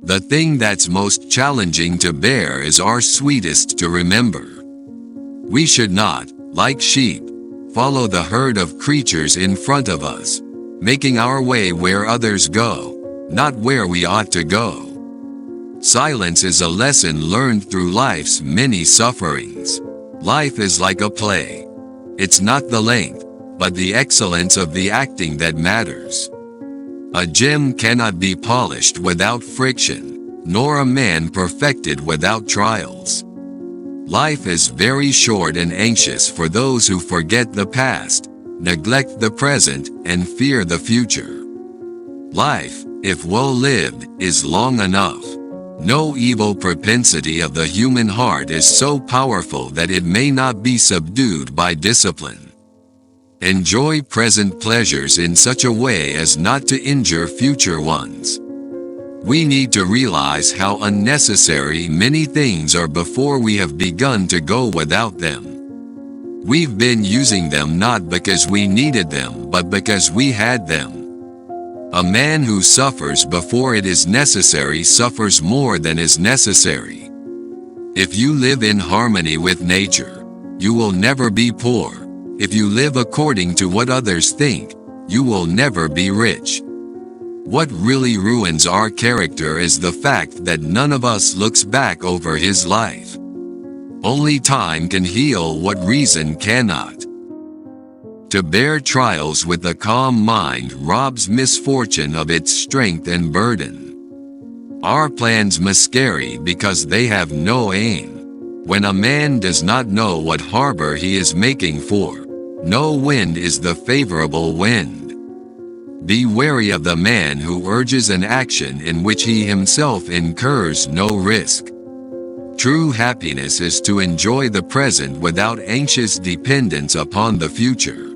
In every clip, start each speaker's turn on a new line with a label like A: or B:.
A: The thing that's most challenging to bear is our sweetest to remember. We should not, like sheep, follow the herd of creatures in front of us, making our way where others go, not where we ought to go. Silence is a lesson learned through life's many sufferings. Life is like a play. It's not the length, but the excellence of the acting that matters. A gem cannot be polished without friction, nor a man perfected without trials. Life is very short and anxious for those who forget the past, neglect the present, and fear the future. Life, if well lived, is long enough. No evil propensity of the human heart is so powerful that it may not be subdued by discipline. Enjoy present pleasures in such a way as not to injure future ones. We need to realize how unnecessary many things are before we have begun to go without them. We've been using them not because we needed them but because we had them. A man who suffers before it is necessary suffers more than is necessary. If you live in harmony with nature, you will never be poor. If you live according to what others think, you will never be rich. What really ruins our character is the fact that none of us looks back over his life. Only time can heal what reason cannot. To bear trials with a calm mind robs misfortune of its strength and burden. Our plans miscarry because they have no aim. When a man does not know what harbor he is making for, no wind is the favorable wind. Be wary of the man who urges an action in which he himself incurs no risk. True happiness is to enjoy the present without anxious dependence upon the future.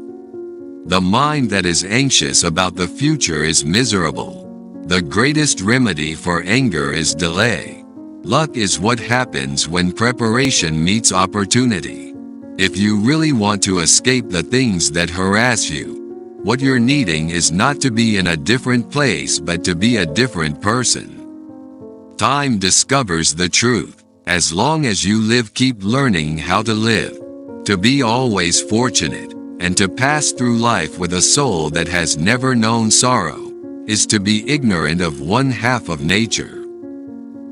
A: The mind that is anxious about the future is miserable. The greatest remedy for anger is delay. Luck is what happens when preparation meets opportunity. If you really want to escape the things that harass you, what you're needing is not to be in a different place but to be a different person. Time discovers the truth. As long as you live, keep learning how to live. To be always fortunate, and to pass through life with a soul that has never known sorrow, is to be ignorant of one half of nature.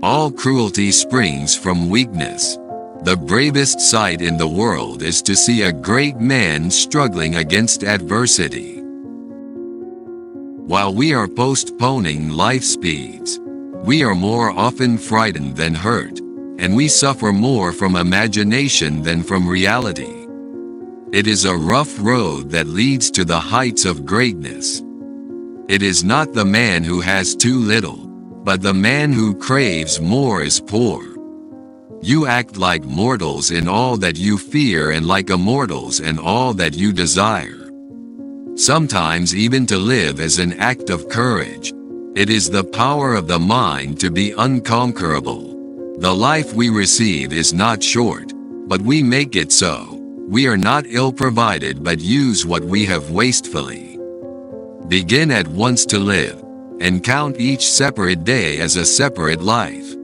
A: All cruelty springs from weakness. The bravest sight in the world is to see a great man struggling against adversity. While we are postponing life speeds, we are more often frightened than hurt, and we suffer more from imagination than from reality. It is a rough road that leads to the heights of greatness. It is not the man who has too little, but the man who craves more is poor. You act like mortals in all that you fear and like immortals in all that you desire. Sometimes even to live is an act of courage. It is the power of the mind to be unconquerable. The life we receive is not short, but we make it so. We are not ill-provided but use what we have wastefully. Begin at once to live, and count each separate day as a separate life.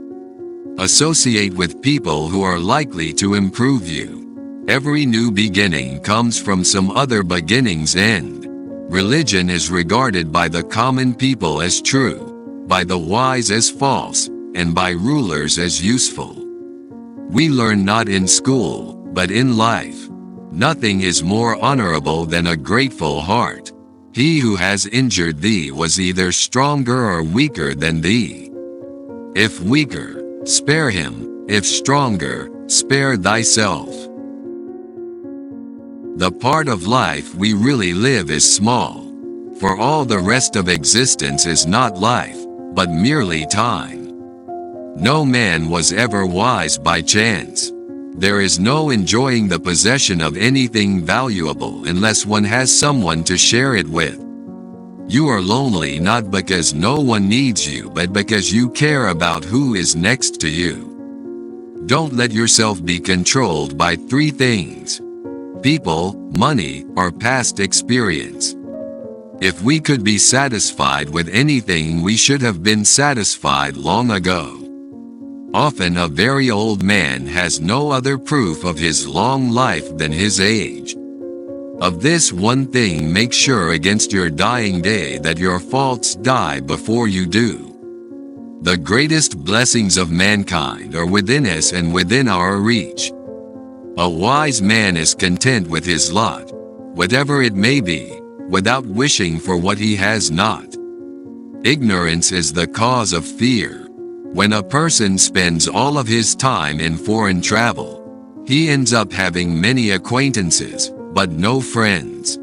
A: Associate with people who are likely to improve you. Every new beginning comes from some other beginning's end. Religion is regarded by the common people as true, by the wise as false, and by rulers as useful. We learn not in school, but in life. Nothing is more honorable than a grateful heart. He who has injured thee was either stronger or weaker than thee. If weaker, spare him. If stronger, spare thyself. The part of life we really live is small, for all the rest of existence is not life, but merely time. No man was ever wise by chance. There is no enjoying the possession of anything valuable unless one has someone to share it with. You are lonely not because no one needs you but because you care about who is next to you. Don't let yourself be controlled by three things: people, money, or past experience. If we could be satisfied with anything, we should have been satisfied long ago. Often a very old man has no other proof of his long life than his age. Of this one thing make sure against your dying day, that your faults die before you do. The greatest blessings of mankind are within us and within our reach. A wise man is content with his lot, whatever it may be, without wishing for what he has not. Ignorance is the cause of fear. When a person spends all of his time in foreign travel, he ends up having many acquaintances, but no friends.